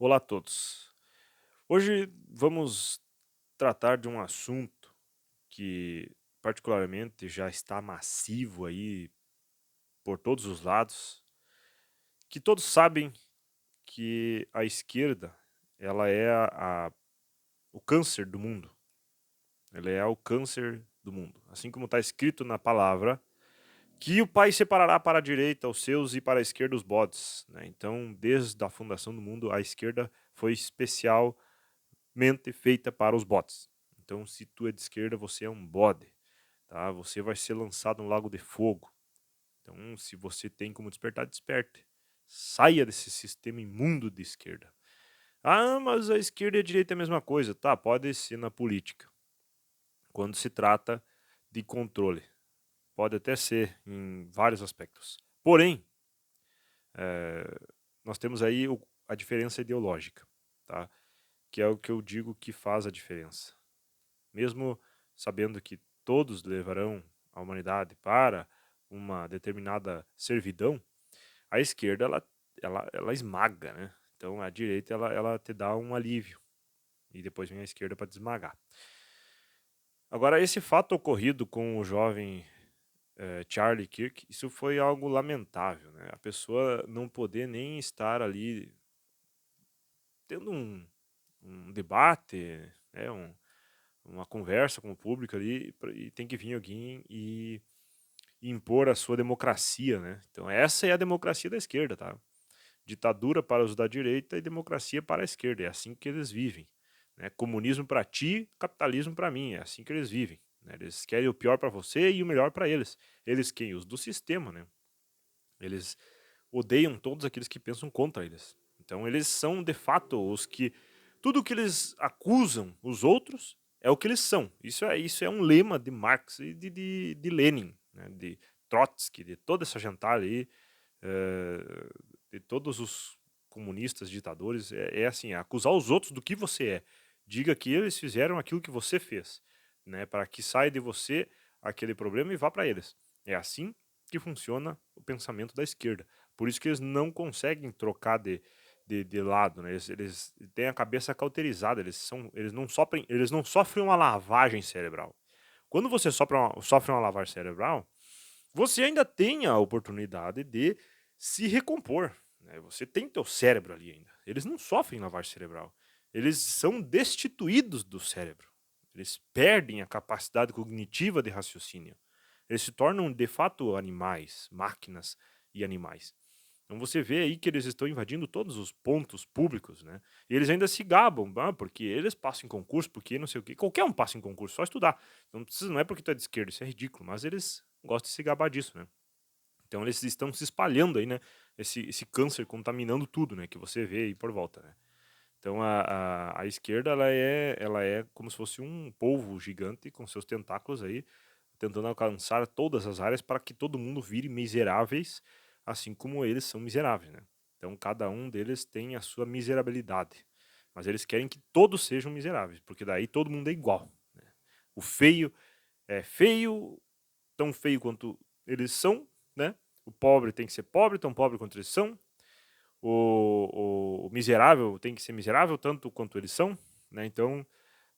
Olá a todos. Hoje vamos tratar de um assunto que particularmente já está massivo aí por todos os lados, que todos sabem que a esquerda, ela é o câncer do mundo. Ela é o câncer do mundo. Assim como está escrito na palavra, que o Pai separará para a direita os seus e para a esquerda os bodes, né? Então, desde a fundação do mundo, a esquerda foi especialmente feita para os bodes. Então, se tu é de esquerda, você é um bode, tá? Você vai ser lançado no lago de fogo. Então, se você tem como despertar, desperte. Saia desse sistema imundo de esquerda. Ah, mas a esquerda e a direita é a mesma coisa. Tá, pode ser na política, quando se trata de controle. Pode até ser em vários aspectos. Porém, nós temos aí a diferença ideológica, tá? Que é o que eu digo que faz a diferença. Mesmo sabendo que todos levarão a humanidade para uma determinada servidão, a esquerda ela esmaga, né? Então a direita ela te dá um alívio e depois vem a esquerda para desmagar. Agora, esse fato ocorrido com o jovem Charlie Kirk, isso foi algo lamentável, né? A pessoa não poder nem estar ali tendo um debate, né? Uma conversa com o público ali e tem que vir alguém e impor a sua democracia, né? Então essa é a democracia da esquerda, tá? Ditadura para os da direita e democracia para a esquerda. É assim que eles vivem, né? Comunismo para ti, capitalismo para mim. É assim que eles vivem, né? Eles querem o pior para você e o melhor para eles. Eles quem? Os do sistema, né? Eles odeiam todos aqueles que pensam contra eles. Então eles são de fato os que tudo que eles acusam os outros é o que eles são. Isso é um lema de Marx e de Lenin, né? De Trotsky, de toda essa gentalha aí, de todos os comunistas, ditadores, é assim, é acusar os outros do que você é. Diga que eles fizeram aquilo que você fez, né? Para que saia de você aquele problema e vá para eles. É assim que funciona o pensamento da esquerda. Por isso que eles não conseguem trocar de lado, né? Eles têm a cabeça cauterizada, eles não sofrem uma lavagem cerebral. Quando você sofre uma lavagem cerebral, você ainda tem a oportunidade de se recompor, né? Você tem teu cérebro ali ainda. Eles não sofrem lavagem cerebral. Eles são destituídos do cérebro. Eles perdem a capacidade cognitiva de raciocínio. Eles se tornam de fato animais, máquinas e animais. Então você vê aí que eles estão invadindo todos os pontos públicos, né? E eles ainda se gabam, porque eles passam em concurso, porque não sei o quê. Qualquer um passa em concurso, só estudar. Não é porque tu é de esquerda, isso é ridículo, mas eles gostam de se gabar disso, né? Então eles estão se espalhando aí, né? Esse câncer contaminando tudo, né? Que você vê aí por volta, né? Então a esquerda ela é como se fosse um polvo gigante com seus tentáculos aí, tentando alcançar todas as áreas para que todo mundo vire miseráveis, assim como eles são miseráveis, né? Então cada um deles tem a sua miserabilidade, mas eles querem que todos sejam miseráveis, porque daí todo mundo é igual, né? O feio é feio, tão feio quanto eles são, né? O pobre tem que ser pobre, tão pobre quanto eles são. O miserável tem que ser miserável tanto quanto eles são, né? Então,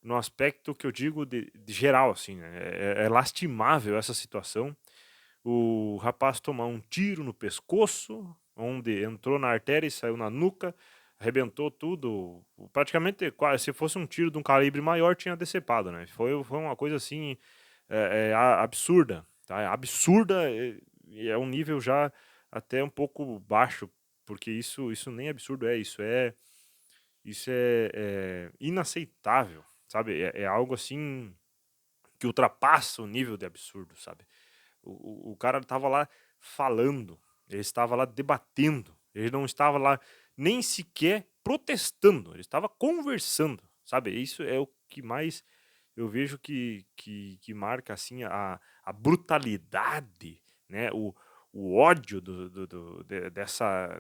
no aspecto que eu digo de geral, assim, né? É lastimável essa situação. O rapaz tomar um tiro no pescoço, onde entrou na artéria e saiu na nuca, arrebentou tudo. Praticamente, se fosse um tiro de um calibre maior, tinha decepado, né? Foi uma coisa assim, absurda, tá? É absurda, e é um nível já até um pouco baixo, porque isso nem absurdo é, isso é inaceitável, sabe? É algo assim que ultrapassa o nível de absurdo, sabe? O cara estava lá falando, ele estava lá debatendo, ele não estava lá nem sequer protestando, ele estava conversando, sabe? Isso é o que mais eu vejo que marca assim a brutalidade, né? O ódio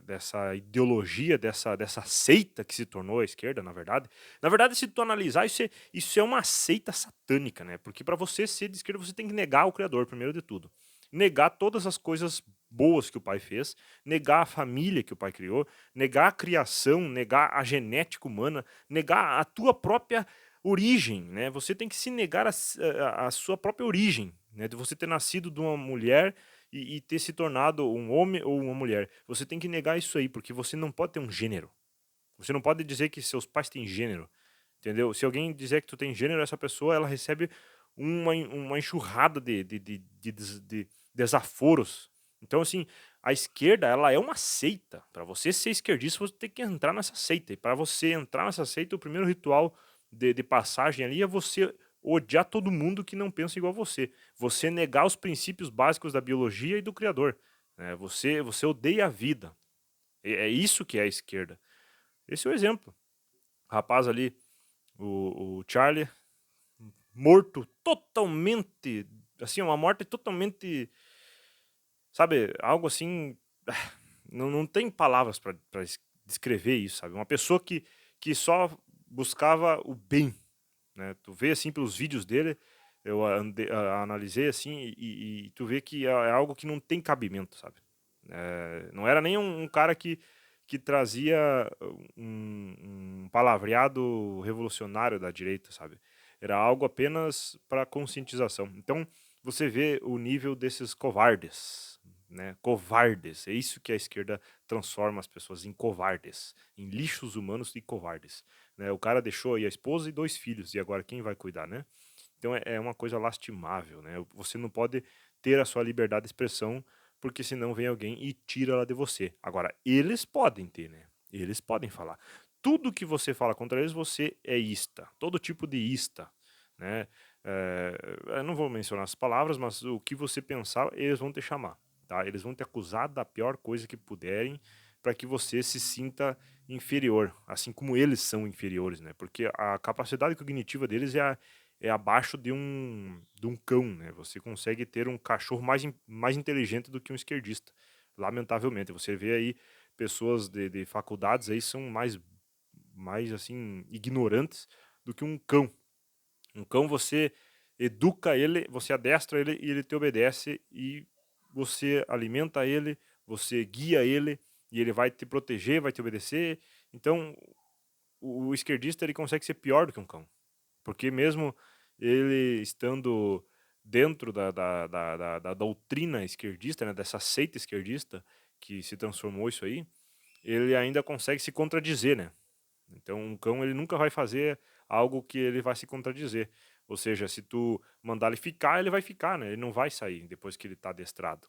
dessa ideologia, dessa seita que se tornou a esquerda, na verdade. Na verdade, se tu analisar, isso é uma seita satânica, né? Porque para você ser de esquerda, você tem que negar o Criador, primeiro de tudo. Negar todas as coisas boas que o pai fez, negar a família que o pai criou, negar a criação, negar a genética humana, negar a tua própria origem, né? Você tem que se negar a sua própria origem, né? De você ter nascido de uma mulher e ter se tornado um homem ou uma mulher. Você tem que negar isso aí, porque você não pode ter um gênero. Você não pode dizer que seus pais têm gênero, entendeu? Se alguém dizer que tu tem gênero, essa pessoa ela recebe uma enxurrada de desaforos. Então, assim, a esquerda ela é uma seita. Para você ser esquerdista, você tem que entrar nessa seita. E para você entrar nessa seita, o primeiro ritual de passagem ali é você odiar todo mundo que não pensa igual a você. Você negar os princípios básicos da biologia e do Criador. Né? Você odeia a vida. É isso que é a esquerda. Esse é o exemplo. O rapaz ali, o Charlie, morto totalmente, assim, uma morte totalmente, sabe, algo assim, não tem palavras para descrever isso, sabe? Uma pessoa que só buscava o bem, né? Tu vê assim pelos vídeos dele, eu analisei assim e tu vê que é algo que não tem cabimento, sabe? Não era nem um cara que trazia um palavreado revolucionário da direita, sabe? Era algo apenas para conscientização. Então, você vê o nível desses covardes, né? Covardes. É isso que a esquerda transforma as pessoas em covardes, em lixos humanos e covardes. Né? O cara deixou aí a esposa e 2 filhos, e agora quem vai cuidar, né? Então é uma coisa lastimável, né? Você não pode ter a sua liberdade de expressão, porque senão vem alguém e tira ela de você. Agora, eles podem ter, né? Eles podem falar. Tudo que você fala contra eles, você é ista. Todo tipo de ista, né? Eu não vou mencionar as palavras, mas o que você pensar, eles vão te chamar, tá? Eles vão te acusar da pior coisa que puderem para que você se sinta inferior, assim como eles são inferiores, né? Porque a capacidade cognitiva deles é abaixo de um cão, né? Você consegue ter um cachorro mais inteligente do que um esquerdista, lamentavelmente. Você vê aí pessoas de faculdades aí são mais assim, ignorantes do que um cão. Um cão você educa ele, você adestra ele e ele te obedece e você alimenta ele, você guia ele e ele vai te proteger, vai te obedecer. Então, o esquerdista ele consegue ser pior do que um cão. Porque mesmo ele estando dentro da doutrina esquerdista, né, dessa seita esquerdista que se transformou isso aí, ele ainda consegue se contradizer, né? Então, um cão ele nunca vai fazer algo que ele vai se contradizer. Ou seja, se tu mandar ele ficar, ele vai ficar, né? Ele não vai sair depois que ele está adestrado.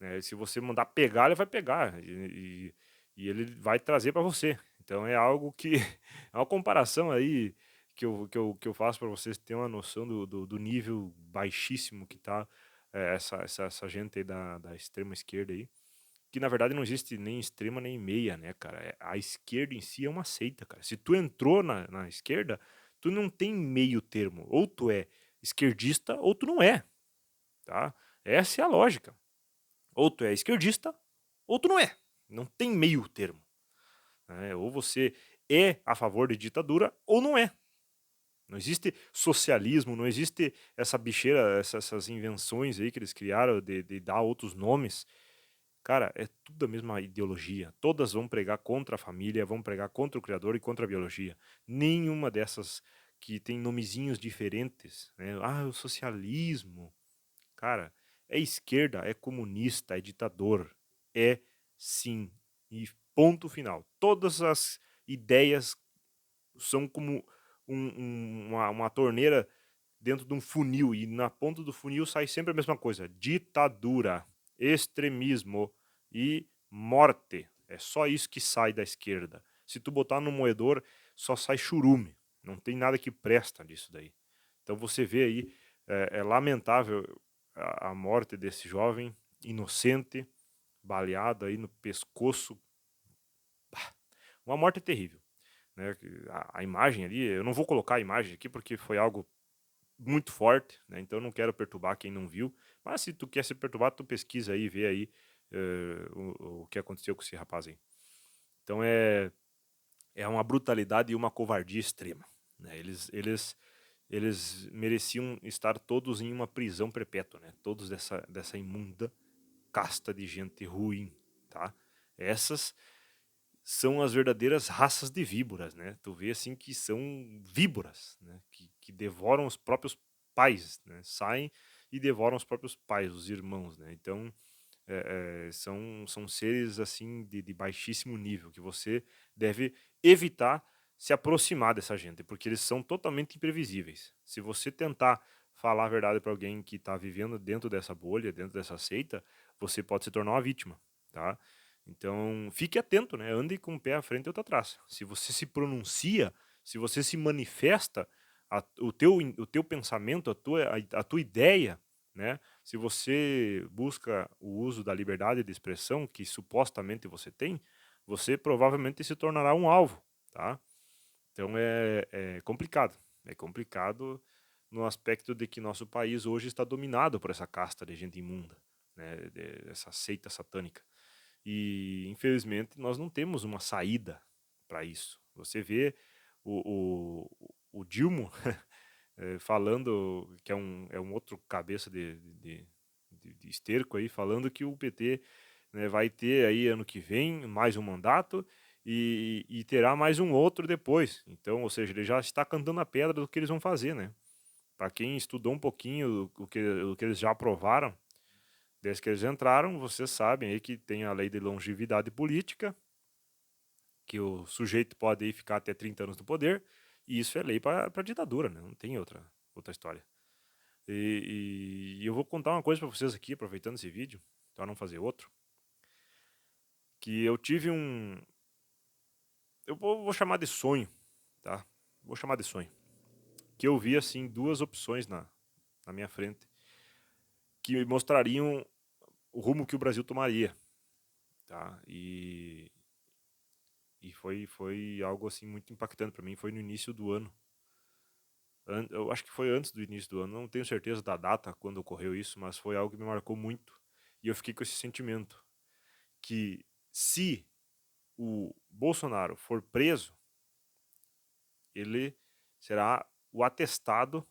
Né? Se você mandar pegar, ele vai pegar e ele vai trazer para você. Então é algo que é uma comparação aí que eu faço para vocês terem uma noção do nível baixíssimo que tá essa gente aí da extrema esquerda aí. Que na verdade não existe nem extrema nem meia, né, cara? A esquerda em si é uma seita, cara. Se tu entrou na esquerda, tu não tem meio termo. Ou tu é esquerdista ou tu não é, tá? Essa é a lógica. Ou tu é esquerdista, ou tu não é. Não tem meio termo. Né? Ou você é a favor de ditadura, ou não é. Não existe socialismo, não existe essa bicheira, essas invenções aí que eles criaram de dar outros nomes. Cara, é tudo a mesma ideologia. Todas vão pregar contra a família, vão pregar contra o Criador e contra a biologia. Nenhuma dessas que tem nomezinhos diferentes, né? Ah, o socialismo. Cara, é esquerda, é comunista, é ditador. É sim. E ponto final. Todas as ideias são como uma torneira dentro de um funil. E na ponta do funil sai sempre a mesma coisa: ditadura, extremismo e morte. É só isso que sai da esquerda. Se tu botar no moedor, só sai churume. Não tem nada que presta disso daí. Então você vê aí, é lamentável a morte desse jovem inocente, baleado aí no pescoço. Uma morte terrível. Né? A imagem ali, eu não vou colocar a imagem aqui porque foi algo muito forte, né? Então eu não quero perturbar quem não viu. Mas se tu quer se perturbar, tu pesquisa aí, vê aí o que aconteceu com esse rapaz aí. Então é uma brutalidade e uma covardia extrema. Né? Eles mereciam estar todos em uma prisão perpétua, né? Todos dessa imunda casta de gente ruim, tá? Essas são as verdadeiras raças de víboras, né? Tu vê assim que são víboras, né? Que devoram os próprios pais, né? Saem e devoram os próprios pais, os irmãos, né? Então, são seres assim de baixíssimo nível que você deve evitar se aproximar dessa gente, porque eles são totalmente imprevisíveis. Se você tentar falar a verdade para alguém que está vivendo dentro dessa bolha, dentro dessa seita, você pode se tornar uma vítima, tá? Então, fique atento, né? Ande com um pé à frente e outro atrás. Se você se pronuncia, se você se manifesta, o teu pensamento, a tua ideia, né? Se você busca o uso da liberdade de expressão que supostamente você tem, você provavelmente se tornará um alvo, tá? Então é complicado. É complicado no aspecto de que nosso país hoje está dominado por essa casta de gente imunda, né? Essa seita satânica. E, infelizmente, nós não temos uma saída para isso. Você vê o Dilma falando, que é um outro cabeça de esterco aí, falando que o PT, né, vai ter aí ano que vem mais um mandato e terá mais um outro depois. Então, ou seja, ele já está cantando a pedra do que eles vão fazer, né? Para quem estudou um pouquinho o que eles já aprovaram, desde que eles entraram, vocês sabem aí que tem a lei de longevidade política, que o sujeito pode aí ficar até 30 anos no poder, e isso é lei para ditadura, né? Não tem outra história. E eu vou contar uma coisa para vocês aqui, aproveitando esse vídeo, para não fazer outro, que eu tive um... Eu vou chamar de sonho, tá? Vou chamar de sonho. Que eu vi, assim, duas opções na minha frente, que mostrariam o rumo que o Brasil tomaria, tá? E foi algo, assim, muito impactante para mim. Foi no início do ano. Eu acho que foi antes do início do ano. Não tenho certeza da data quando ocorreu isso, mas foi algo que me marcou muito. E eu fiquei com esse sentimento que se o Bolsonaro for preso, ele será o atestado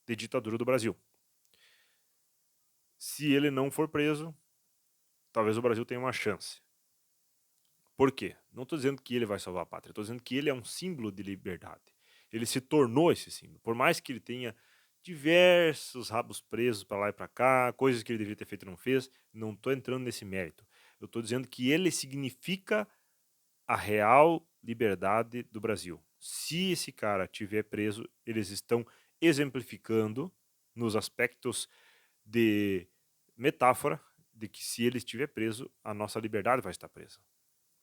de ditadura do Brasil. Se ele não for preso, talvez o Brasil tenha uma chance. Por quê? Não estou dizendo que ele vai salvar a pátria, estou dizendo que ele é um símbolo de liberdade. Ele se tornou esse símbolo. Por mais que ele tenha diversos rabos presos para lá e para cá, coisas que ele deveria ter feito e não fez, não estou entrando nesse mérito. Eu estou dizendo que ele significa a real liberdade do Brasil. Se esse cara tiver preso, eles estão exemplificando nos aspectos de metáfora de que se ele estiver preso, a nossa liberdade vai estar presa.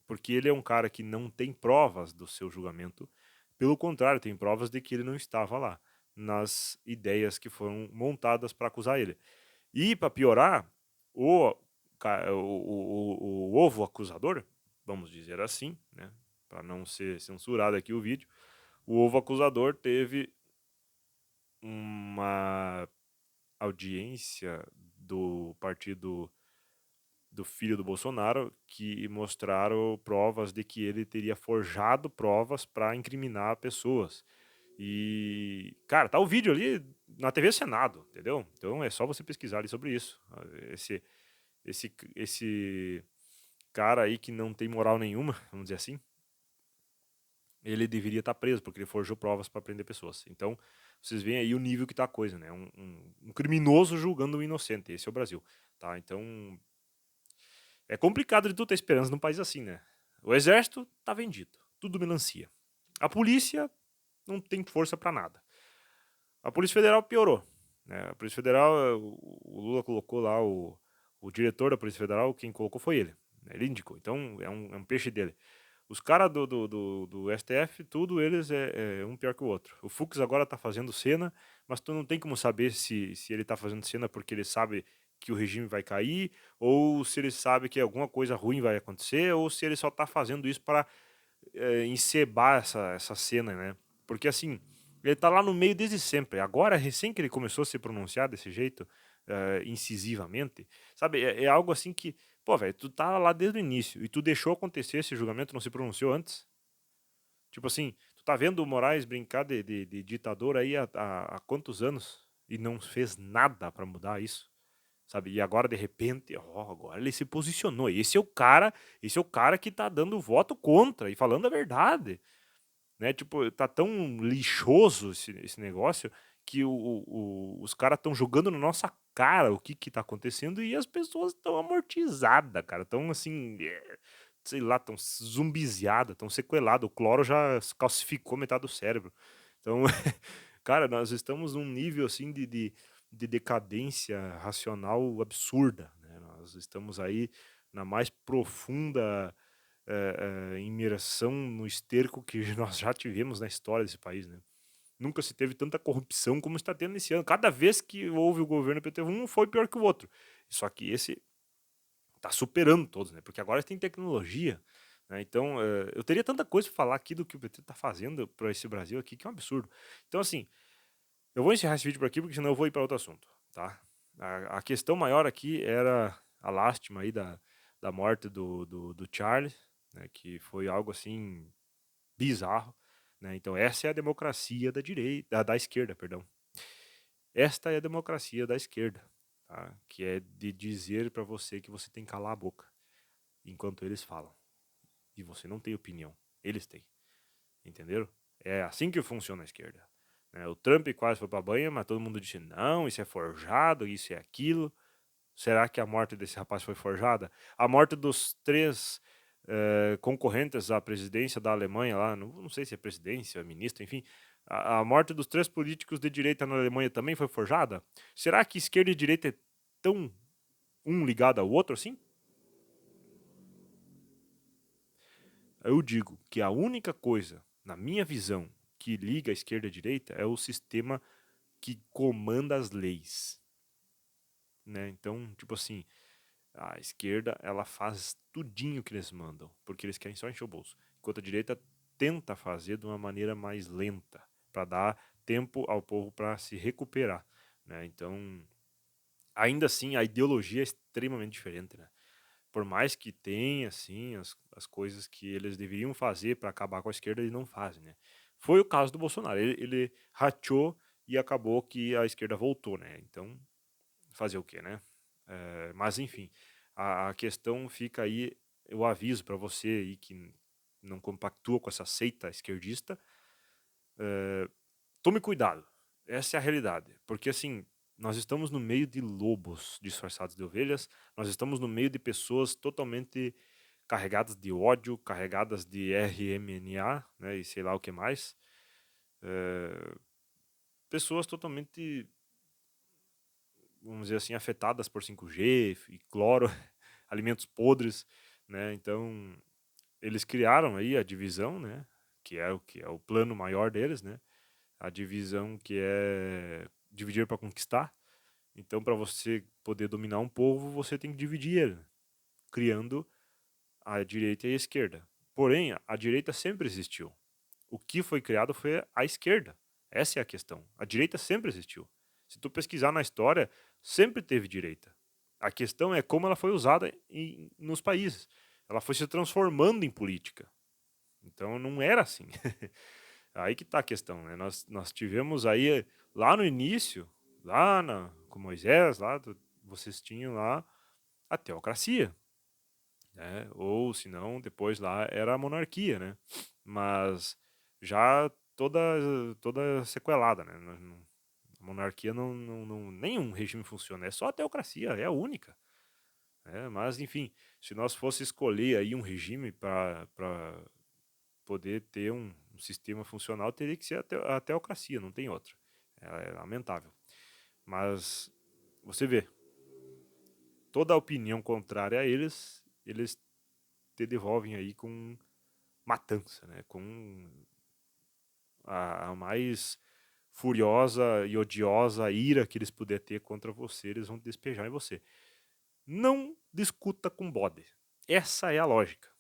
Porque ele é um cara que não tem provas do seu julgamento, pelo contrário, tem provas de que ele não estava lá, nas ideias que foram montadas para acusar ele. E, para piorar, o ovo acusador, vamos dizer assim, né, para não ser censurado aqui o vídeo, o ovo acusador teve uma audiência do partido do filho do Bolsonaro que mostraram provas de que ele teria forjado provas para incriminar pessoas. E, cara, tá o vídeo ali na TV Senado, entendeu? Então é só você pesquisar ali sobre isso. Esse cara aí que não tem moral nenhuma, vamos dizer assim, ele deveria estar preso, porque ele forjou provas para prender pessoas. Então, vocês veem aí o nível que tá a coisa, né? Um criminoso julgando um inocente. Esse é o Brasil, tá? Então, é complicado de tu ter esperança num país assim, né? O exército tá vendido, tudo melancia. A polícia não tem força para nada. A Polícia Federal piorou, né? A Polícia Federal, o Lula colocou lá o diretor da Polícia Federal, quem colocou foi ele, né? Ele indicou, então é um peixe dele. Os caras do STF, tudo eles é um pior que o outro. O Fux agora tá fazendo cena, mas tu não tem como saber se ele tá fazendo cena porque ele sabe que o regime vai cair, ou se ele sabe que alguma coisa ruim vai acontecer, ou se ele só tá fazendo isso para encebar essa cena, né? Porque assim, ele tá lá no meio desde sempre. Agora, recém que ele começou a se pronunciar desse jeito, incisivamente, sabe? É algo assim que, pô, velho, tu tá lá desde o início e tu deixou acontecer esse julgamento, não se pronunciou antes. Tipo assim, tu tá vendo o Moraes brincar de ditador aí há quantos anos e não fez nada pra mudar isso? sabe? E agora, de repente, ó, agora ele se posicionou. Esse é o cara que tá dando voto contra e falando a verdade, né? Tipo, tá tão lixoso esse negócio que os caras estão jogando na nossa cara o que que tá acontecendo e as pessoas estão amortizadas, cara. Estão assim, sei lá, estão zumbizeadas, estão sequeladas. O cloro já calcificou metade do cérebro. Então, cara, nós estamos num nível assim de decadência racional absurda, né? Nós estamos aí na mais profunda imersão no esterco que nós já tivemos na história desse país, né? Nunca se teve tanta corrupção como está tendo nesse ano. Cada vez que houve o governo PT, um foi pior que o outro. Só que esse tá superando todos, né? Porque agora tem tecnologia, né? Então, eu teria tanta coisa para falar aqui do que o PT tá fazendo para esse Brasil aqui, que é um absurdo. Então, assim, eu vou encerrar esse vídeo por aqui, porque senão eu vou ir para outro assunto, tá? A questão maior aqui era a lástima aí da morte do Charlie, né? Que foi algo assim bizarro, né? Então essa é a democracia da direita, da esquerda, perdão. Esta é a democracia da esquerda, tá? Que é de dizer para você que você tem que calar a boca enquanto eles falam. E você não tem opinião, eles têm. Entenderam? É assim que funciona a esquerda. Né? O Trump quase foi pra banha, mas todo mundo disse: não, isso é forjado, isso é aquilo. Será que a morte desse rapaz foi forjada? A morte dos três concorrentes à presidência da Alemanha lá, não sei se é presidência, ministro, enfim. A morte dos três políticos de direita na Alemanha também foi forjada? Será que esquerda e direita é tão um ligado ao outro assim? Eu digo que a única coisa, na minha visão, que liga a esquerda e a direita é o sistema que comanda as leis, né? Então, tipo assim, a esquerda, ela faz tudinho que eles mandam, porque eles querem só encher o bolso. Enquanto a direita tenta fazer de uma maneira mais lenta, para dar tempo ao povo para se recuperar, né? Então, ainda assim, a ideologia é extremamente diferente, né? Por mais que tenha, assim, as coisas que eles deveriam fazer para acabar com a esquerda, eles não fazem, né? Foi o caso do Bolsonaro. Ele rachou e acabou que a esquerda voltou, né? Então, fazer o quê, né? Mas, enfim, a questão fica aí, eu aviso para você aí que não compactua com essa seita esquerdista, tome cuidado. Essa é a realidade. Porque, assim, nós estamos no meio de lobos disfarçados de ovelhas, nós estamos no meio de pessoas totalmente carregadas de ódio, carregadas de RMNA, né, e sei lá o que mais. Pessoas totalmente, vamos dizer assim, afetadas por 5G e cloro, alimentos podres, né? Então, eles criaram aí a divisão, né, que é o plano maior deles, né? A divisão que é dividir para conquistar. Então, para você poder dominar um povo, você tem que dividir ele, criando a direita e a esquerda. Porém, a direita sempre existiu. O que foi criado foi a esquerda. Essa é a questão. A direita sempre existiu. Se tu pesquisar na história, sempre teve direita. A questão é como ela foi usada nos países. Ela foi se transformando em política. Então não era assim. Aí que está a questão, né? Nós tivemos aí, lá no início, com Moisés, vocês tinham lá a teocracia, né? Ou se não, depois lá era a monarquia, né? Mas já toda sequelada, né? A monarquia nenhum regime funciona, é só a teocracia, é a única. Né? Mas enfim, se nós fosse escolher aí um regime para poder ter um sistema funcional, teria que ser a teocracia, não tem outra. É lamentável. Mas você vê, toda a opinião contrária a eles te devolvem aí com matança, né? Com a mais furiosa e odiosa ira que eles puderem ter contra você, eles vão despejar em você. Não discuta com bode. Essa é a lógica.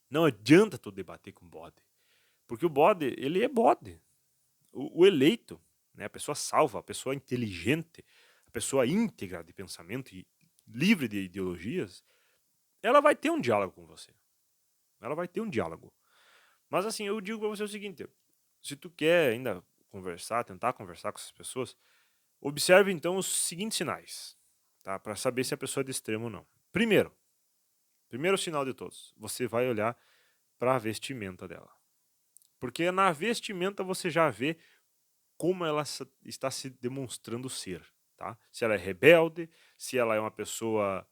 Não adianta tu debater com bode. Porque o bode, ele é bode. O eleito, né, a pessoa salva, a pessoa inteligente, a pessoa íntegra de pensamento e livre de ideologias, ela vai ter um diálogo com você. Ela vai ter um diálogo. Mas assim, eu digo para você o seguinte, se tu quer ainda conversar, tentar conversar com essas pessoas, observe então os seguintes sinais. tá? Para saber se a pessoa é de extremo ou não. Primeiro sinal de todos, você vai olhar para a vestimenta dela. Porque na vestimenta você já vê como ela está se demonstrando ser, tá? Se ela é rebelde, se ela é uma pessoa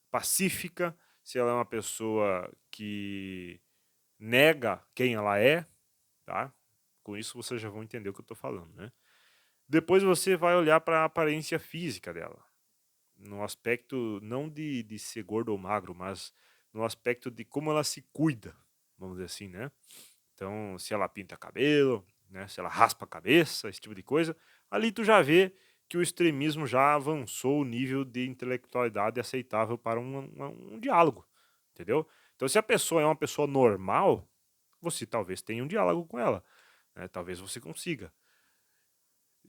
pacífica, se ela é uma pessoa que nega quem ela é, tá? Com isso vocês já vão entender o que eu estou falando, né? Depois você vai olhar para a aparência física dela, no aspecto não de ser gordo ou magro, mas no aspecto de como ela se cuida, vamos dizer assim, né? Então, se ela pinta cabelo, né, se ela raspa a cabeça, esse tipo de coisa, ali tu já vê que o extremismo já avançou o nível de intelectualidade aceitável para um diálogo, entendeu? Então, se a pessoa é uma pessoa normal, você talvez tenha um diálogo com ela, né? Talvez você consiga.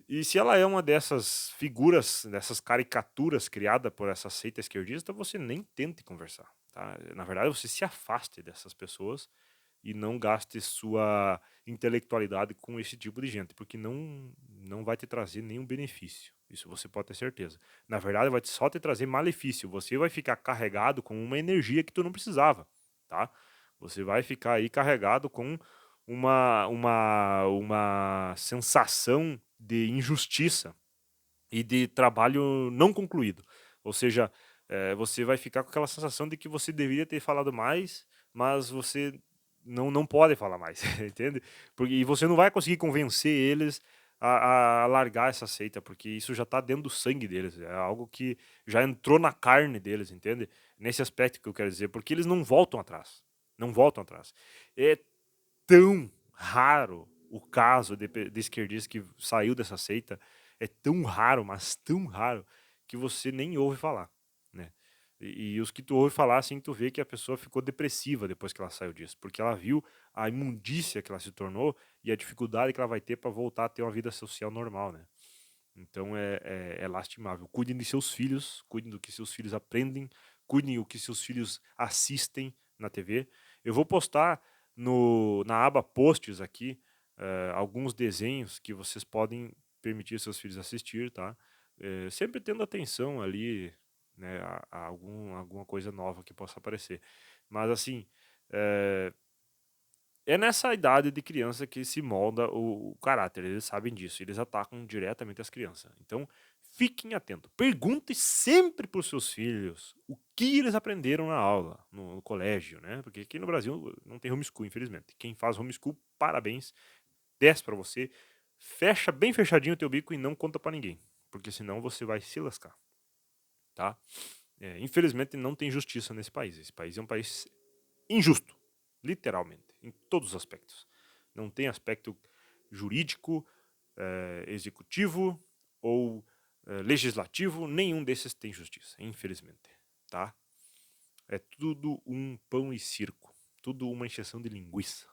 E se ela é uma dessas figuras, dessas caricaturas criadas por essa seita esquerdista, você nem tente conversar, tá? Na verdade, você se afaste dessas pessoas e não gaste sua intelectualidade com esse tipo de gente, porque não vai te trazer nenhum benefício. Isso você pode ter certeza. Na verdade, vai só te trazer malefício. Você vai ficar carregado com uma energia que tu não precisava, tá? Você vai ficar aí carregado com uma sensação de injustiça e de trabalho não concluído. Ou seja, você vai ficar com aquela sensação de que você deveria ter falado mais, mas você não pode falar mais, entende? E você não vai conseguir convencer eles a largar essa seita, porque isso já está dentro do sangue deles, é algo que já entrou na carne deles, entende? Nesse aspecto que eu quero dizer, porque eles não voltam atrás. Não voltam atrás. É tão raro o caso de esquerdista que saiu dessa seita, é tão raro, mas tão raro, que você nem ouve falar, né? E os que tu ouve falar, assim, tu vê que a pessoa ficou depressiva depois que ela saiu disso, porque ela viu a imundícia que ela se tornou e a dificuldade que ela vai ter para voltar a ter uma vida social normal, né? Então é lastimável. Cuidem de seus filhos, cuidem do que seus filhos aprendem, cuidem do que seus filhos assistem na TV. Eu vou postar na aba posts aqui alguns desenhos que vocês podem permitir seus filhos assistir, tá? Sempre tendo atenção ali, né, a alguma coisa nova que possa aparecer. Mas assim, é, é nessa idade de criança que se molda o caráter, eles sabem disso, eles atacam diretamente as crianças. Então, fiquem atentos. Pergunte sempre para os seus filhos o que eles aprenderam na aula, no colégio, né? Porque aqui no Brasil não tem homeschool, infelizmente. Quem faz homeschool, parabéns, 10 para você. Fecha bem fechadinho o teu bico e não conta para ninguém, porque senão você vai se lascar, tá? Infelizmente não tem justiça nesse país. Esse país é um país injusto, literalmente, em todos os aspectos. Não tem aspecto jurídico, executivo ou legislativo, nenhum desses tem justiça, infelizmente, tá? É tudo um pão e circo, tudo uma encheção de linguiça.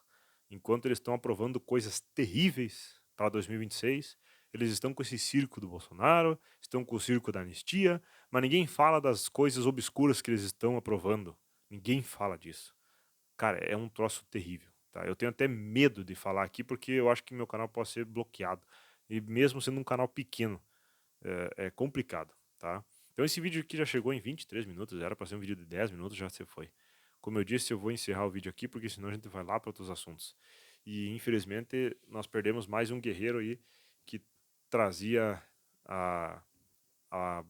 Enquanto eles estão aprovando coisas terríveis para 2026, eles estão com esse circo do Bolsonaro, estão com o circo da anistia, mas ninguém fala das coisas obscuras que eles estão aprovando. Ninguém fala disso. Cara, é um troço terrível, tá? Eu tenho até medo de falar aqui porque eu acho que meu canal pode ser bloqueado. E mesmo sendo um canal pequeno, é complicado, tá? Então esse vídeo aqui já chegou em 23 minutos, era para ser um vídeo de 10 minutos, já se foi. Como eu disse, eu vou encerrar o vídeo aqui porque senão a gente vai lá para outros assuntos. E infelizmente nós perdemos mais um guerreiro aí que trazia a, a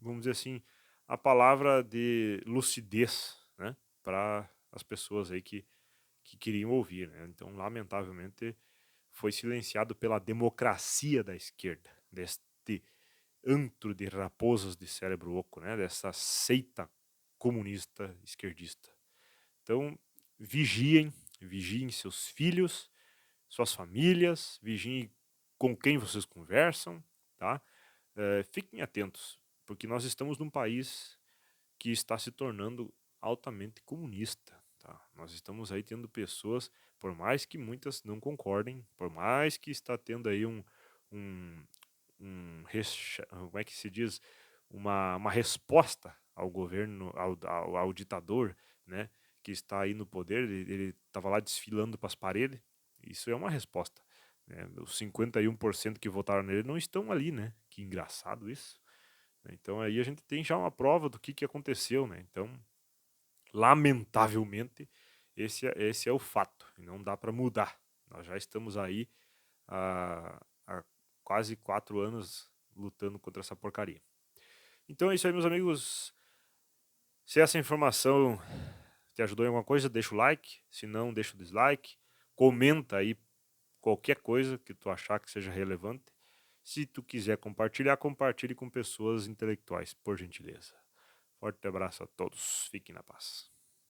vamos dizer assim, a palavra de lucidez, né, para as pessoas aí que queriam ouvir, né? Então, lamentavelmente, foi silenciado pela democracia da esquerda, deste antro de raposas de cérebro oco, né? Dessa seita comunista esquerdista. Então, vigiem, vigiem seus filhos, suas famílias, vigiem com quem vocês conversam, tá? Fiquem atentos, porque nós estamos num país que está se tornando altamente comunista. Tá? Nós estamos aí tendo pessoas, por mais que muitas não concordem, por mais que está tendo aí um, como é que se diz, uma resposta ao governo, ao ditador, né, que está aí no poder, ele estava lá desfilando para as paredes, isso é uma resposta. Né? Os 51% que votaram nele não estão ali, né? Que engraçado isso. Então aí a gente tem já uma prova do que aconteceu, né? Então, lamentavelmente, esse é o fato, e não dá para mudar. Nós já estamos aí há quase 4 anos lutando contra essa porcaria. Então é isso aí, meus amigos. Se essa informação te ajudou em alguma coisa, deixa o like. Se não, deixa o dislike. Comenta aí qualquer coisa que tu achar que seja relevante. Se tu quiser compartilhar, compartilhe com pessoas intelectuais, por gentileza. Forte abraço a todos. Fiquem na paz.